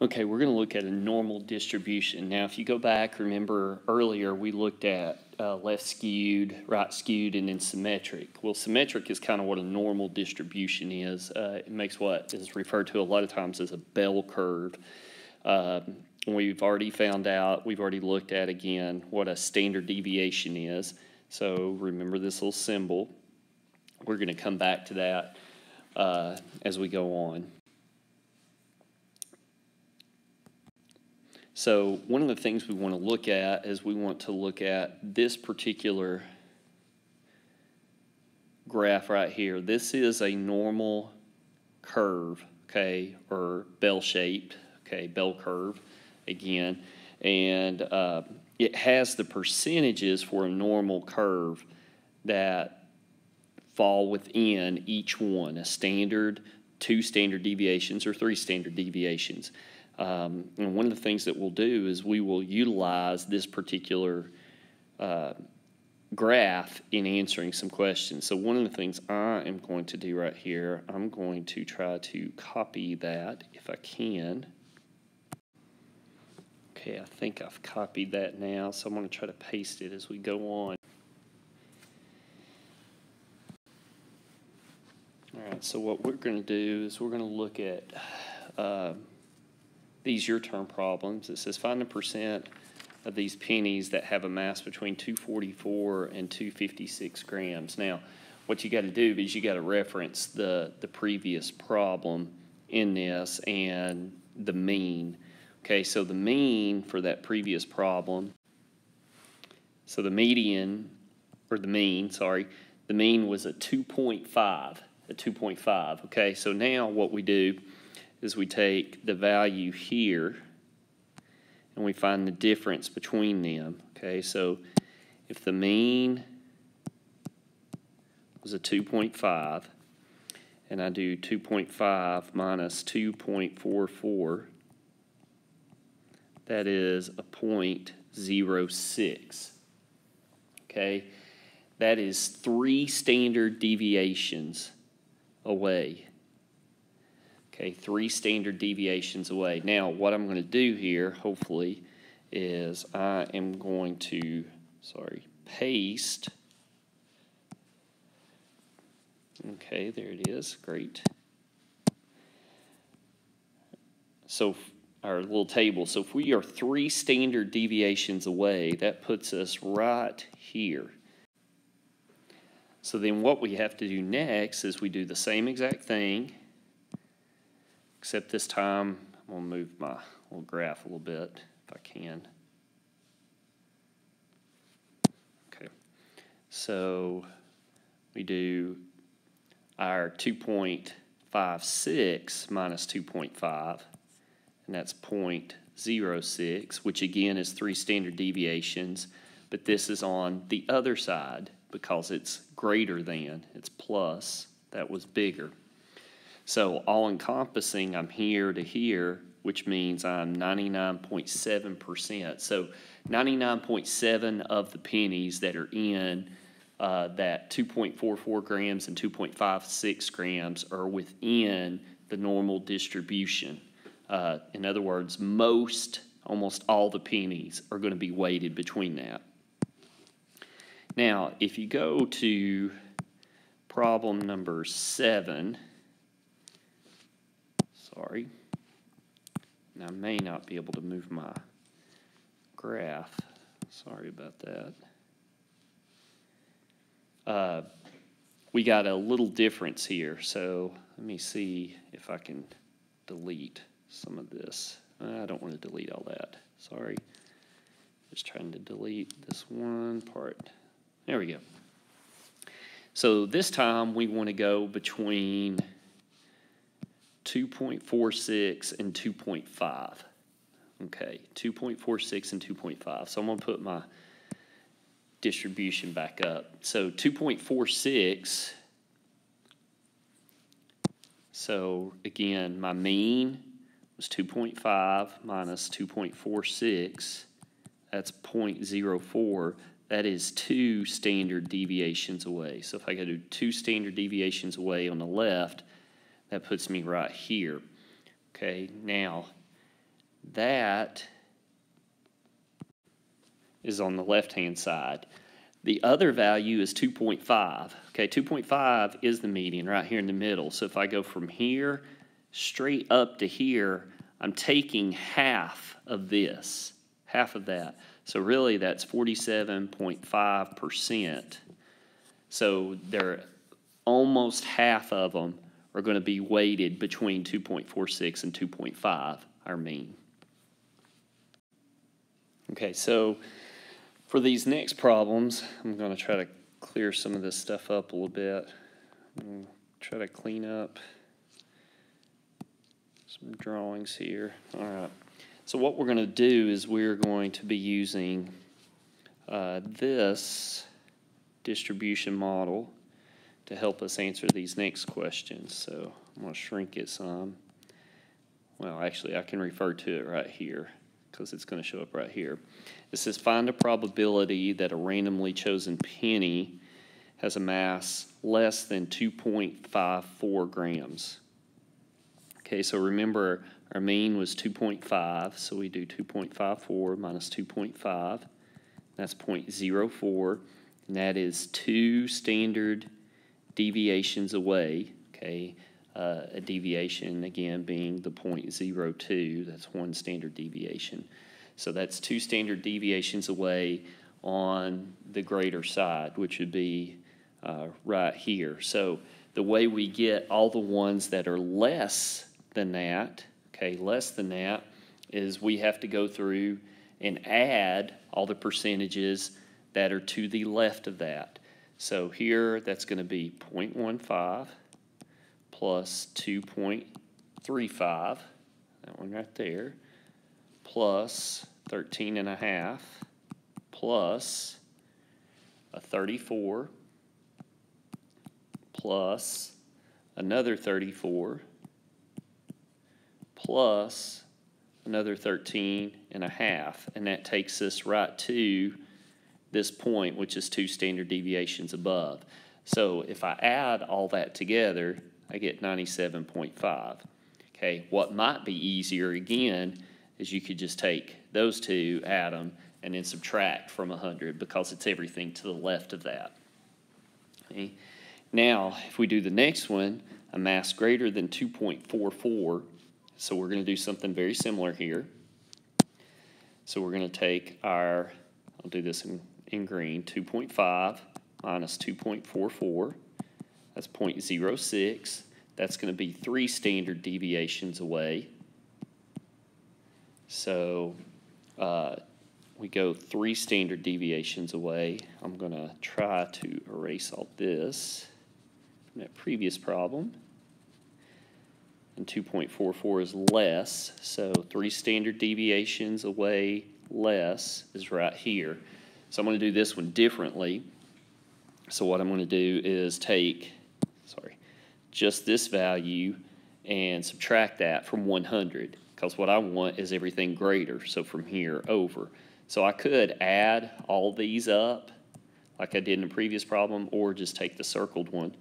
Okay, we're going to look at a normal distribution. Now, if you go back, remember earlier we looked at left skewed, right skewed, and then symmetric. Well, symmetric is kind of what a normal distribution is. It makes what is referred to a lot of times as a bell curve. We've already found out, we've already looked at again what a standard deviation is. So remember this little symbol. We're going to come back to that as we go on. So one of the things we want to look at is we want to look at this particular graph right here. This is a normal curve, okay, or bell-shaped, okay, bell curve again. And it has the percentages for a normal curve that fall within each one, a standard, 2 standard deviations, or 3 standard deviations. And one of the things that we'll do is we will utilize this particular graph in answering some questions. So one of the things I am going to do right here, I'm going to try to copy that if I can. Okay, I think I've copied that now, so I'm going to try to paste it as we go on. All right, so what we're going to do is we're going to look at these your term problems. It says find the percent of these pennies that have a mass between 244 and 256 grams. Now, what you got to do is you got to reference the previous problem in this and the mean. Okay, so the mean for that previous problem, so the median, or the mean, sorry, the mean was a 2.5, okay? So now what we do is we take the value here and we find the difference between them, okay? So if the mean was a 2.5 and I do 2.5 minus 2.44, that is a 0.06, okay? That is 3 standard deviations away. Okay, 3 standard deviations away. Now, what I'm going to do here, hopefully, is I am going to, paste. Okay, there it is. Great. So, our little table. So, if we are 3 standard deviations away, that puts us right here. So, then what we have to do next is we do the same exact thing, except this time I'm going to move my little graph a little bit if I can. Okay, so we do our 2.56 minus 2.5, and that's 0.06, which again is 3 standard deviations, but this is on the other side because it's greater than, it's plus, that was bigger. So all-encompassing, I'm here to here, which means I'm 99.7%. So 99.7 of the pennies that are in that 2.44 grams and 2.56 grams are within the normal distribution. In other words, almost all the pennies are going to be weighted between that. Now, if you go to problem number 7, and I may not be able to move my graph. Sorry about that. We got a little difference here, so let me see if I can delete some of this. I don't want to delete all that. Sorry. Just trying to delete this one part. There we go. So this time we want to go between 2.46 and 2.5. Okay, 2.46 and 2.5. So I'm going to put my distribution back up. So 2.46, so again, my mean was 2.5 minus 2.46. That's 0.04. That is 2 standard deviations away. So if I go to 2 standard deviations away on the left, that puts me right here. Okay, now that is on the left-hand side. The other value is 2.5. Okay, 2.5 is the median right here in the middle. So if I go from here straight up to here, I'm taking half of this, half of that. So really that's 47.5%. So they're almost half of them are going to be weighted between 2.46 and 2.5, our mean. Okay, so for these next problems, I'm going to try to clear some of this stuff up a little bit. Try to clean up some drawings here. All right. So what we're going to do is we're going to be using this distribution model to help us answer these next questions. So I'm going to shrink it some. Well, actually, I can refer to it right here because it's going to show up right here. It says find a probability that a randomly chosen penny has a mass less than 2.54 grams. Okay, so remember our mean was 2.5, so we do 2.54 minus 2.5. That's 0.04, and that is 2 standard deviations away. Okay, a deviation again being the 0.02. That's 1 standard deviation. So that's 2 standard deviations away on the greater side, which would be right here. So the way we get all the ones that are less than that, okay, less than that, is we have to go through and add all the percentages that are to the left of that. So here that's going to be 0.15 plus 2.35, that one right there, plus 13.5 plus a 34 plus another 34 plus another 13.5, and that takes us right to this point, which is 2 standard deviations above. So if I add all that together, I get 97.5. Okay, what might be easier again is you could just take those two, add them, and then subtract from 100 because it's everything to the left of that. Okay. Now, if we do the next one, a mass greater than 2.44, so we're going to do something very similar here. So we're going to take our, I'll do this in green, 2.5 minus 2.44. That's 0.06. That's going to be 3 standard deviations away. So we go 3 standard deviations away. I'm going to try to erase all this from that previous problem. And 2.44 is less, so 3 standard deviations away less is right here. So I'm going to do this one differently. So what I'm going to do is take, just this value and subtract that from 100, because what I want is everything greater, so from here over. So I could add all these up like I did in the previous problem, or just take the circled one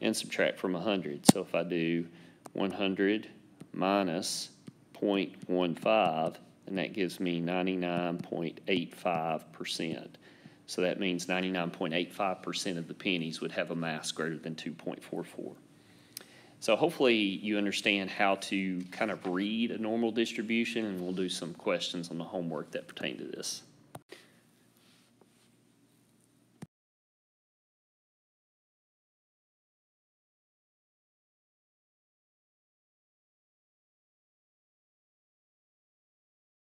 and subtract from 100. So if I do 100 minus 0.15, and that gives me 99.85%. So that means 99.85% of the pennies would have a mass greater than 2.44. So hopefully you understand how to kind of read a normal distribution, and we'll do some questions on the homework that pertain to this.